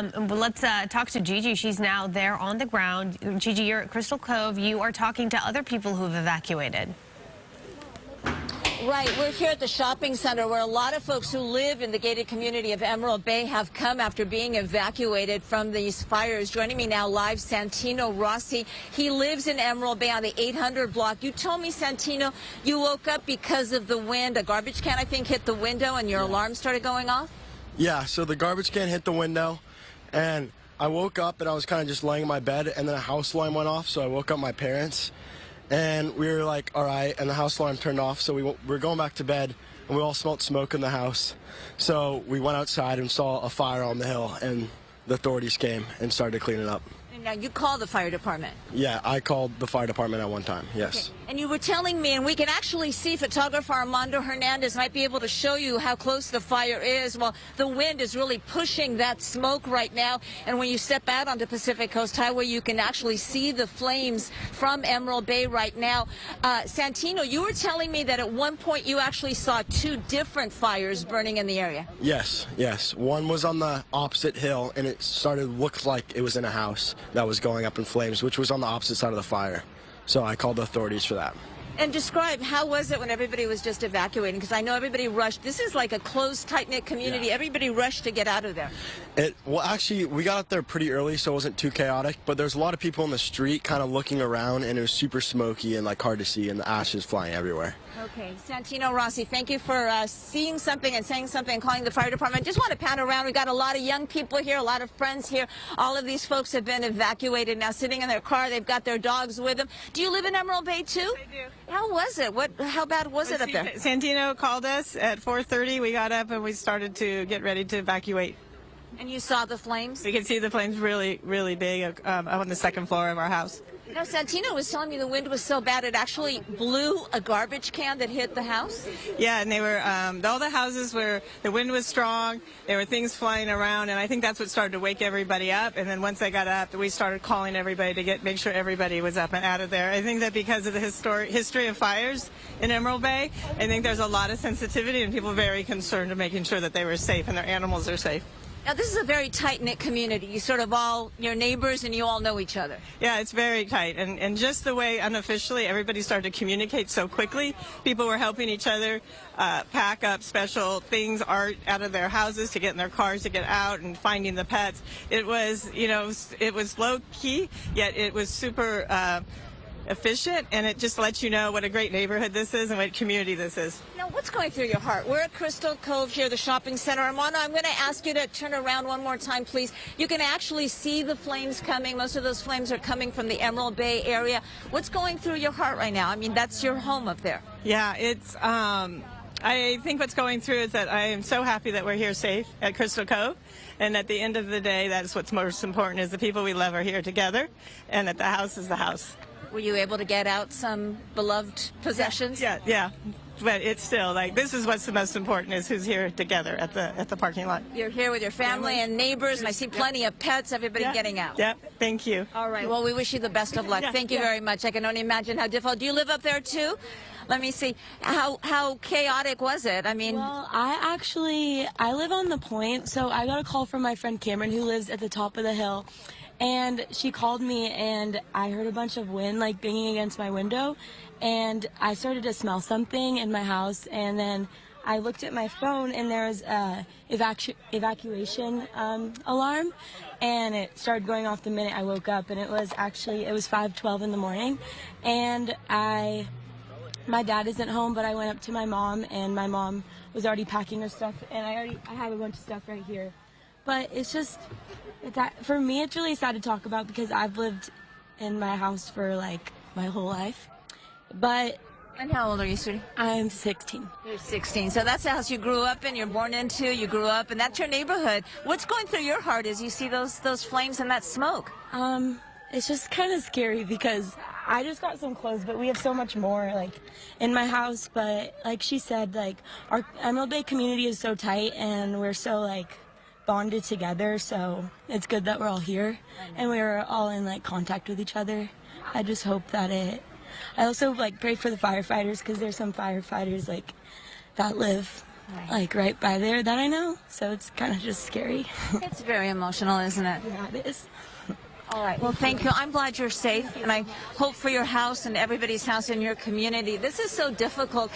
Let's talk to Gigi. She's now there on the ground. Gigi, you're at Crystal Cove. You are talking to other people who have evacuated. Right, we're here at the shopping center where a lot of folks who live in the gated community of Emerald Bay have come after being evacuated from these fires. Joining me now live, Santino Rossi. He lives in Emerald Bay on the 800 block. You told me, Santino, you woke up because of the wind. A garbage can, I think, hit the window and your alarm started going off? Yeah, so the garbage can hit the window, and I woke up and I was kind of just laying in my bed, and then a house alarm went off, so I woke up my parents. And we were like, all right, and the house alarm turned off, so we were going back to bed, and we all smelled smoke in the house. So we went outside and saw a fire on the hill, and the authorities came and started cleaning it up. And now you called the fire department? Yeah, I called the fire department at one time, yes. Okay. And you were telling me, and we can actually see photographer Armando Hernandez might be able to show you how close the fire is. Well, the wind is really pushing that smoke right now. And when you step out onto Pacific Coast Highway, you can actually see the flames from Emerald Bay right now. Santino, you were telling me that at one point you actually saw two different fires burning in the area. Yes, yes. One was on the opposite hill, and it looked like it was in a house that was going up in flames, which was on the opposite side of the fire. So I called the authorities for that. And describe, how was it when everybody was just evacuating? Because I know everybody rushed. This is like a closed, tight-knit community. Yeah. Everybody rushed to get out of there. Well, actually, we got up there pretty early, so it wasn't too chaotic. But there's a lot of people in the street kind of looking around, and it was super smoky and like hard to see, and the ashes flying everywhere. Okay, Santino Rossi, thank you for seeing something and saying something and calling the fire department. Just want to pan around. We've got a lot of young people here, a lot of friends here. All of these folks have been evacuated now, sitting in their car. They've got their dogs with them. Do you live in Emerald Bay, too? I do. How was it? How bad was it up there? Santino called us at 4:30. We got up and we started to get ready to evacuate. And you saw the flames? We could see the flames really, really big up on the second floor of our house. You know, Santino was telling me the wind was so bad it actually blew a garbage can that hit the house. Yeah, and they were all the houses where the wind was strong. There were things flying around, and I think that's what started to wake everybody up. And then once they got up, we started calling everybody to make sure everybody was up and out of there. I think that because of the history of fires in Emerald Bay, I think there's a lot of sensitivity and people very concerned of making sure that they were safe and their animals are safe. Now, this is a very tight-knit community. You sort of your neighbors, and you all know each other. Yeah, it's very tight. And just the way unofficially everybody started to communicate so quickly, people were helping each other pack up special things, art out of their houses to get in their cars to get out and finding the pets. It was, you know, it was low-key, yet it was super efficient, and it just lets you know what a great neighborhood this is and what community this is. Now, what's going through your heart? We're at Crystal Cove here, the shopping center. Armando, I'm going to ask you to turn around one more time, please. You can actually see the flames coming. Most of those flames are coming from the Emerald Bay area. What's going through your heart right now? I mean, that's your home up there. Yeah, it's I think what's going through is that I am so happy that we're here safe at Crystal Cove, and at the end of the day, that's what's most important, is the people we love are here together, and that the house is the house. Were you able to get out some beloved possessions? Yeah. But it's still like, this is what's the most important, is who's here together at the parking lot. You're here with your family and neighbors, and I see plenty of pets, everybody getting out. Yeah, thank you. All right, well, we wish you the best of luck. Thank you very much. I can only imagine how difficult. Do you live up there too? Let me see. How chaotic was it? I mean... Well, I live on the point, so I got a call from my friend Cameron, who lives at the top of the hill. And she called me, and I heard a bunch of wind like banging against my window, and I started to smell something in my house, and then I looked at my phone, and there was a evacuation alarm, and it started going off the minute I woke up, and it was 5:12 in the morning, and my dad isn't home, but I went up to my mom, and my mom was already packing her stuff, and I have a bunch of stuff right here. But it's just, for me, it's really sad to talk about because I've lived in my house for like my whole life. And how old are you, sweetie? I'm 16. You're 16. So that's the house you grew up in, you're born into, you grew up, and that's your neighborhood. What's going through your heart as you see those flames and that smoke? It's just kind of scary because I just got some clothes, but we have so much more like in my house. But like she said, like our Emerald Bay community is so tight, and we're so like bonded together, so it's good that we're all here and we're all in like contact with each other. I just hope that I also like pray for the firefighters, because there's some firefighters like that live like right by there that I know. So it's kind of just scary. It's very emotional, isn't it? Yeah, it is. All right. Well, thank you. I'm glad you're safe, and I hope for your house and everybody's house in your community. This is so difficult.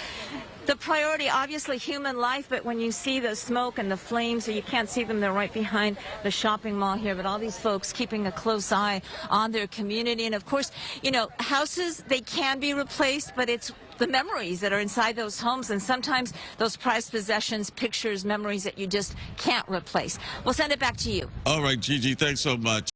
The priority, obviously, human life, but when you see the smoke and the flames, so you can't see them, they're right behind the shopping mall here, but all these folks keeping a close eye on their community. And, of course, you know, houses, they can be replaced, but it's the memories that are inside those homes, and sometimes those prized possessions, pictures, memories that you just can't replace. We'll send it back to you. All right, Gigi, thanks so much.